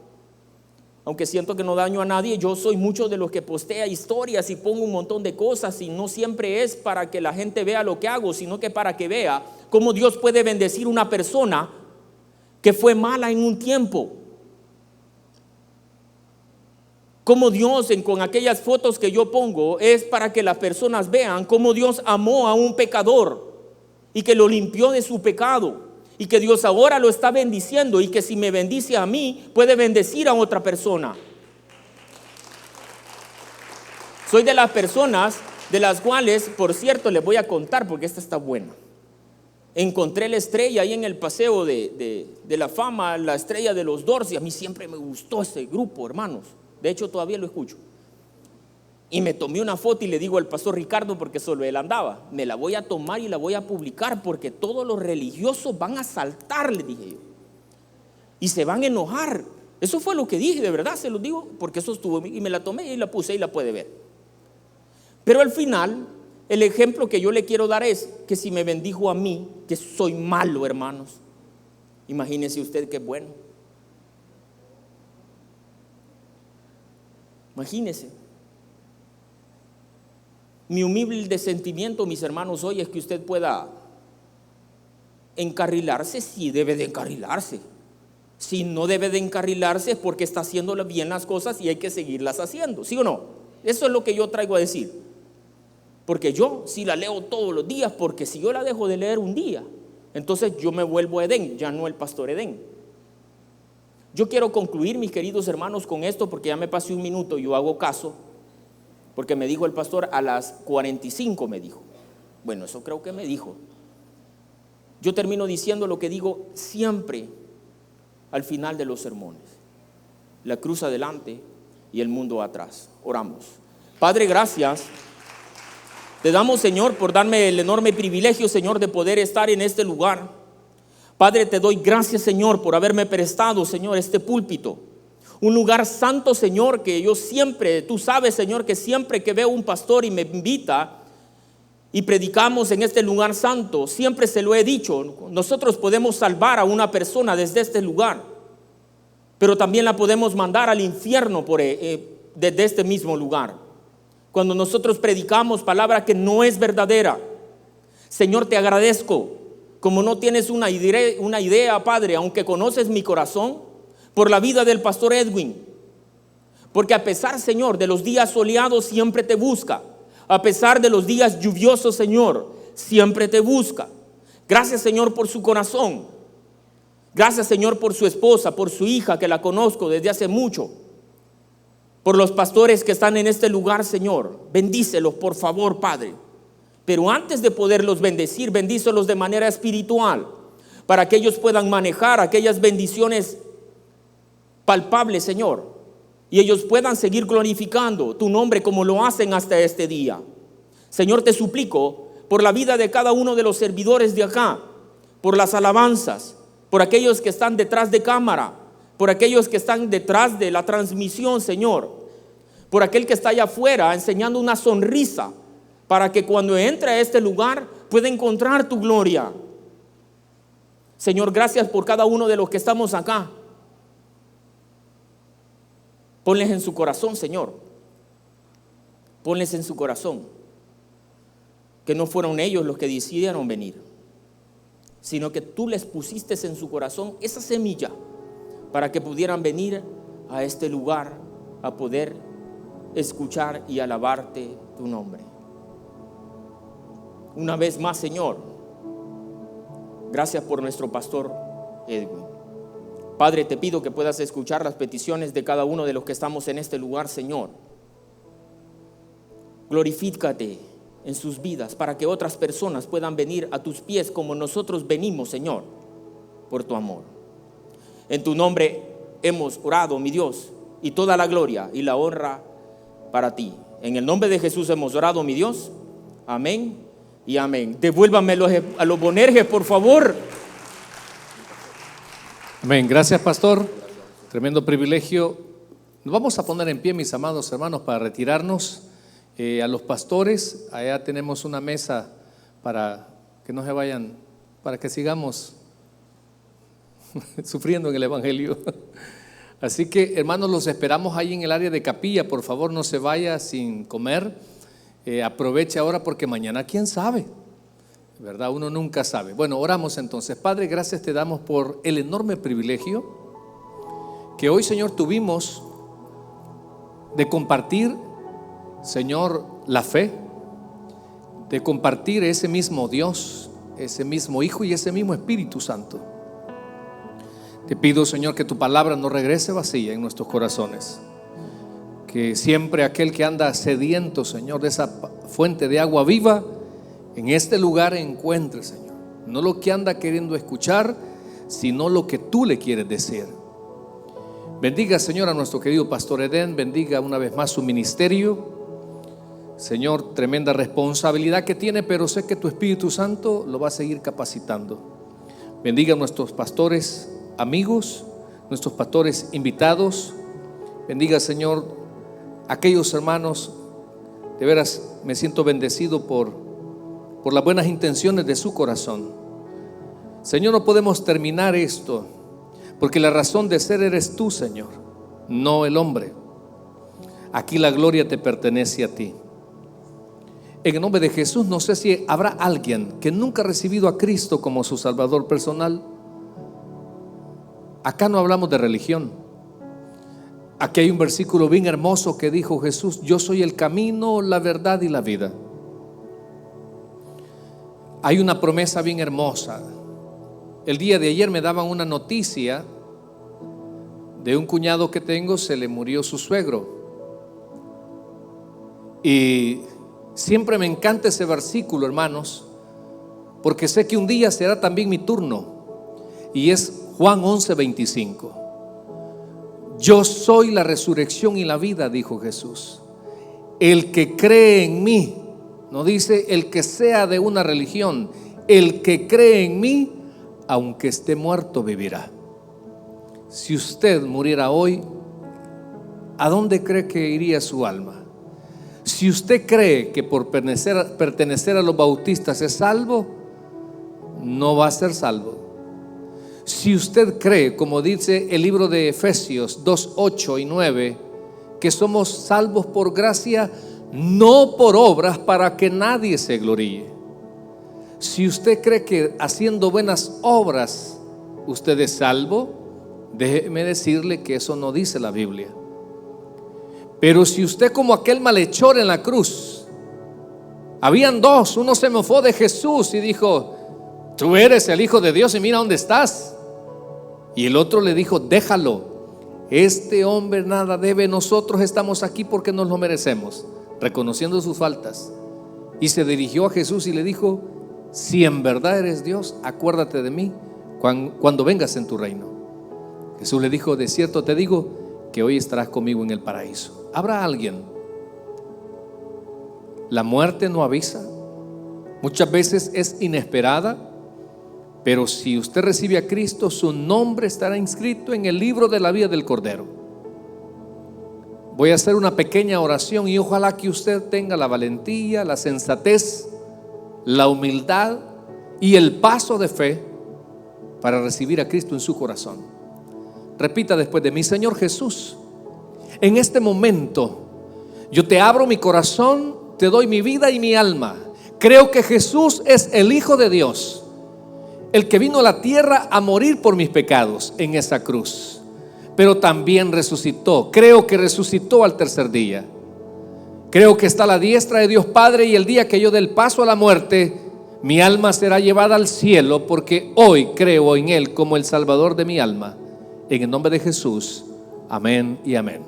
Aunque siento que no daño a nadie, yo soy mucho de los que postea historias y pongo un montón de cosas, y no siempre es para que la gente vea lo que hago, sino que para que vea cómo Dios puede bendecir una persona que fue mala en un tiempo. Cómo Dios, con aquellas fotos que yo pongo, es para que las personas vean cómo Dios amó a un pecador y que lo limpió de su pecado, y que Dios ahora lo está bendiciendo, y que si me bendice a mí, puede bendecir a otra persona. Soy de las personas de las cuales, por cierto, les voy a contar porque esta está buena. Encontré la estrella ahí en el paseo de la fama, la estrella de los Doors, y a mí siempre me gustó ese grupo, hermanos. De hecho, todavía lo escucho. Y me tomé una foto y le digo al pastor Ricardo, porque solo él andaba: me la voy a tomar y la voy a publicar, porque todos los religiosos van a saltar, le dije yo, y se van a enojar. Eso fue lo que dije, de verdad se los digo, porque eso estuvo, y me la tomé y la puse y la puede ver. Pero al final, el ejemplo que yo le quiero dar es que si me bendijo a mí, que soy malo, hermanos, imagínese usted qué bueno. Imagínese. Mi humilde sentimiento, mis hermanos, hoy es que usted pueda encarrilarse, si debe de encarrilarse. Si no debe de encarrilarse es porque está haciendo bien las cosas y hay que seguirlas haciendo, ¿sí o no? Eso es lo que yo traigo a decir. Porque yo sí la leo todos los días, porque si yo la dejo de leer un día, entonces yo me vuelvo a Edén, ya no el pastor Edén. Yo quiero concluir, mis queridos hermanos, con esto, porque ya me pasé un minuto y yo hago caso. Porque me dijo el pastor a las 45, me dijo. Bueno, eso creo que me dijo. Yo termino diciendo lo que digo siempre al final de los sermones: la cruz adelante y el mundo atrás. Oramos. Padre, gracias. Te damos, Señor, por darme el enorme privilegio, Señor, de poder estar en este lugar. Padre, te doy gracias, Señor, por haberme prestado, Señor, este púlpito. Un lugar santo, Señor, que yo siempre, tú sabes, Señor, que siempre que veo un pastor y me invita y predicamos en este lugar santo, siempre se lo he dicho: nosotros podemos salvar a una persona desde este lugar, pero también la podemos mandar al infierno desde este mismo lugar. Cuando nosotros predicamos palabra que no es verdadera, Señor, te agradezco, como no tienes una idea, Padre, aunque conoces mi corazón, por la vida del pastor Edwin, porque a pesar, Señor, de los días soleados siempre te busca, a pesar de los días lluviosos, Señor, siempre te busca. Gracias, Señor, por su corazón. Gracias, Señor, por su esposa, por su hija, que la conozco desde hace mucho. Por los pastores que están en este lugar, Señor. Bendícelos, por favor, Padre. Pero antes de poderlos bendecir, bendícelos de manera espiritual, para que ellos puedan manejar aquellas bendiciones palpables, Señor, y ellos puedan seguir glorificando tu nombre como lo hacen hasta este día. Señor, te suplico por la vida de cada uno de los servidores de acá, por las alabanzas, por aquellos que están detrás de cámara, por aquellos que están detrás de la transmisión, Señor, por aquel que está allá afuera enseñando una sonrisa, para que cuando entre a este lugar pueda encontrar tu gloria. Señor, gracias por cada uno de los que estamos acá. Ponles en su corazón, Señor. Ponles en su corazón que no fueron ellos los que decidieron venir, sino que tú les pusiste en su corazón esa semilla para que pudieran venir a este lugar a poder escuchar y alabarte tu nombre. Una vez más, Señor, gracias por nuestro pastor Edwin. Padre, te pido que puedas escuchar las peticiones de cada uno de los que estamos en este lugar, Señor. Glorifícate en sus vidas para que otras personas puedan venir a tus pies como nosotros venimos, Señor, por tu amor. En tu nombre hemos orado, mi Dios, y toda la gloria y la honra para ti. En el nombre de Jesús hemos orado, mi Dios. Amén y amén. Devuélvame a los Bonerges, por favor. Amén. Gracias, pastor. Tremendo privilegio. Nos vamos a poner en pie, mis amados hermanos, para retirarnos. A los pastores, allá tenemos una mesa para que no se vayan, para que sigamos sufriendo en el evangelio. Así que, hermanos, los esperamos ahí en el área de capilla. Por favor, no se vaya sin comer. Aproveche ahora porque mañana quién sabe, ¿verdad? Uno nunca sabe. Bueno, oramos entonces. Padre, gracias te damos por el enorme privilegio que hoy, Señor, tuvimos de compartir, Señor, la fe, de compartir ese mismo Dios, ese mismo Hijo y ese mismo Espíritu Santo. Te pido, Señor, que tu palabra no regrese vacía en nuestros corazones. Que siempre aquel que anda sediento, Señor, de esa fuente de agua viva, en este lugar encuentre, Señor, no lo que anda queriendo escuchar, sino lo que tú le quieres decir. Bendiga, Señor, a nuestro querido pastor Edén. Bendiga una vez más su ministerio. Señor, tremenda responsabilidad que tiene, pero sé que tu Espíritu Santo lo va a seguir capacitando. Bendiga a nuestros pastores amigos, nuestros pastores invitados. Bendiga, Señor, aquellos hermanos. De veras me siento bendecido por las buenas intenciones de su corazón. Señor, no podemos terminar esto porque la razón de ser eres tú, Señor, no el hombre. Aquí la gloria te pertenece a ti. En el nombre de Jesús, no sé si habrá alguien que nunca ha recibido a Cristo como su Salvador personal. Acá no hablamos de religión. Aquí hay un versículo bien hermoso que dijo Jesús: yo soy el camino, la verdad y la vida. Hay una promesa bien hermosa. El día de ayer me daban una noticia de un cuñado que tengo. Se le murió su suegro. Y siempre me encanta ese versículo, hermanos, porque sé que un día será también mi turno. Y es Juan 11:25. Yo soy la resurrección y la vida, dijo Jesús. El que cree en mí, no dice el que sea de una religión, el que cree en mí, aunque esté muerto, vivirá. Si usted muriera hoy, ¿a dónde cree que iría su alma? Si usted cree que por pertenecer a los bautistas es salvo, no va a ser salvo. Si usted cree, como dice el libro de Efesios 2:8 y 9, que somos salvos por gracia, no por obras, para que nadie se gloríe. Si usted cree que haciendo buenas obras usted es salvo, déjeme decirle que eso no dice la Biblia. Pero si usted, como aquel malhechor en la cruz, habían dos, uno se mofó de Jesús y dijo: tú eres el Hijo de Dios y mira dónde estás. Y el otro le dijo: déjalo, este hombre nada debe, nosotros estamos aquí porque nos lo merecemos, reconociendo sus faltas. Y se dirigió a Jesús y le dijo: si en verdad eres Dios, acuérdate de mí cuando vengas en tu reino. Jesús le dijo: de cierto te digo que hoy estarás conmigo en el paraíso. ¿Habrá alguien? La muerte no avisa, muchas veces es inesperada, pero si usted recibe a Cristo, su nombre estará inscrito en el libro de la vida del Cordero. Voy a hacer una pequeña oración y ojalá que usted tenga la valentía, la sensatez, la humildad y el paso de fe para recibir a Cristo en su corazón. Repita después de mí: Señor Jesús, en este momento yo te abro mi corazón, te doy mi vida y mi alma. Creo que Jesús es el Hijo de Dios, el que vino a la tierra a morir por mis pecados en esa cruz, pero también resucitó. Creo que resucitó al tercer día. Creo que está a la diestra de Dios Padre, y el día que yo dé el paso a la muerte, mi alma será llevada al cielo, porque hoy creo en Él como el Salvador de mi alma. En el nombre de Jesús, amén y amén.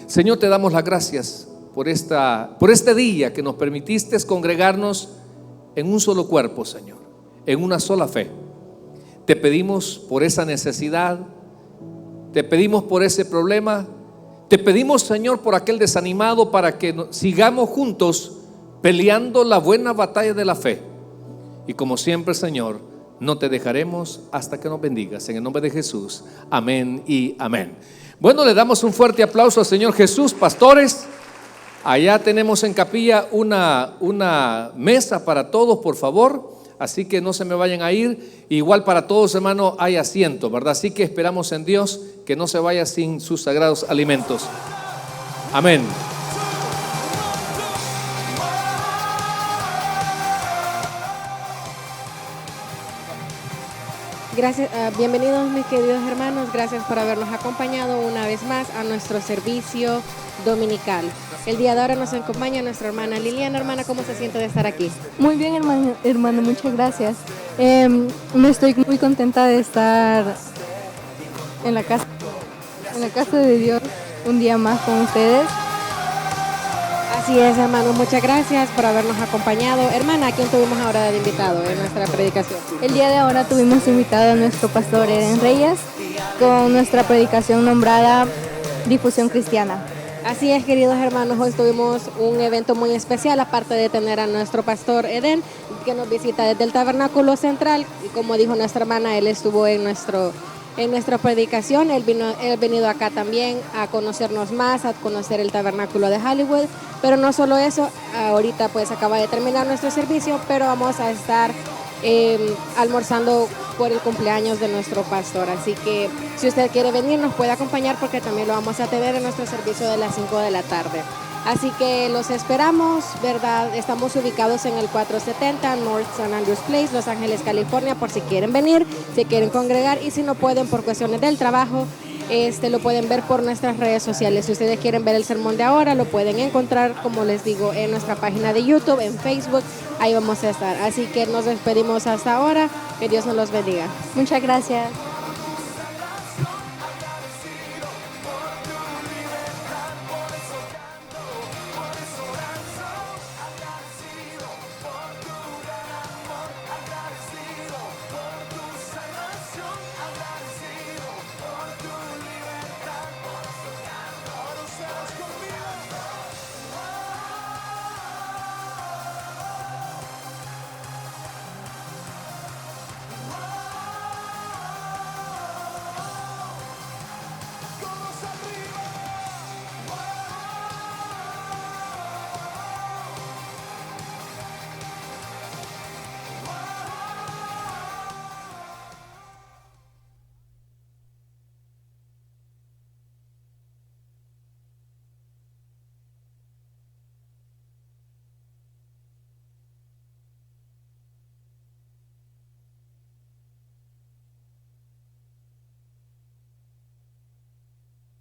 Señor, te damos las gracias por este día que nos permitiste congregarnos en un solo cuerpo, Señor, en una sola fe. Te pedimos por esa necesidad, te pedimos por ese problema, te pedimos, Señor, por aquel desanimado, para que sigamos juntos peleando la buena batalla de la fe. Y como siempre, Señor, no te dejaremos hasta que nos bendigas. En el nombre de Jesús, amén y amén. Bueno, le damos un fuerte aplauso al Señor Jesús. Pastores, allá tenemos en capilla una mesa para todos, por favor. Así que no se me vayan a ir. Igual para todos, hermano, hay asiento, ¿verdad? Así que esperamos en Dios que no se vaya sin sus sagrados alimentos. Amén. Gracias, bienvenidos mis queridos hermanos, gracias por habernos acompañado una vez más a nuestro servicio dominical. El día de ahora nos acompaña nuestra hermana Liliana. Hermana, ¿cómo se siente de estar aquí? Muy bien, hermano, muchas gracias. Me estoy muy contenta de estar en la casa de Dios un día más con ustedes. Así es, hermano, muchas gracias por habernos acompañado. Hermana, ¿a quién tuvimos ahora de invitado en nuestra predicación? El día de ahora tuvimos invitado a nuestro pastor Eden Reyes con nuestra predicación nombrada Difusión Cristiana. Así es, queridos hermanos, hoy tuvimos un evento muy especial, aparte de tener a nuestro pastor Eden, que nos visita desde el Tabernáculo Central. Y como dijo nuestra hermana, él estuvo en nuestra predicación. Él ha venido acá también a conocernos más, a conocer el Tabernáculo de Hollywood. Pero no solo eso, ahorita pues acaba de terminar nuestro servicio, pero vamos a estar almorzando por el cumpleaños de nuestro pastor. Así que si usted quiere venir, nos puede acompañar, porque también lo vamos a tener en nuestro servicio de las 5 de la tarde. Así que los esperamos, ¿verdad? Estamos ubicados en el 470 North San Andrews Place, Los Ángeles, California, por si quieren venir, si quieren congregar, y si no pueden por cuestiones del trabajo, lo pueden ver por nuestras redes sociales. Si ustedes quieren ver el sermón de ahora, lo pueden encontrar, como les digo, en nuestra página de YouTube, en Facebook. Ahí vamos a estar. Así que nos despedimos hasta ahora. Que Dios nos los bendiga. Muchas gracias.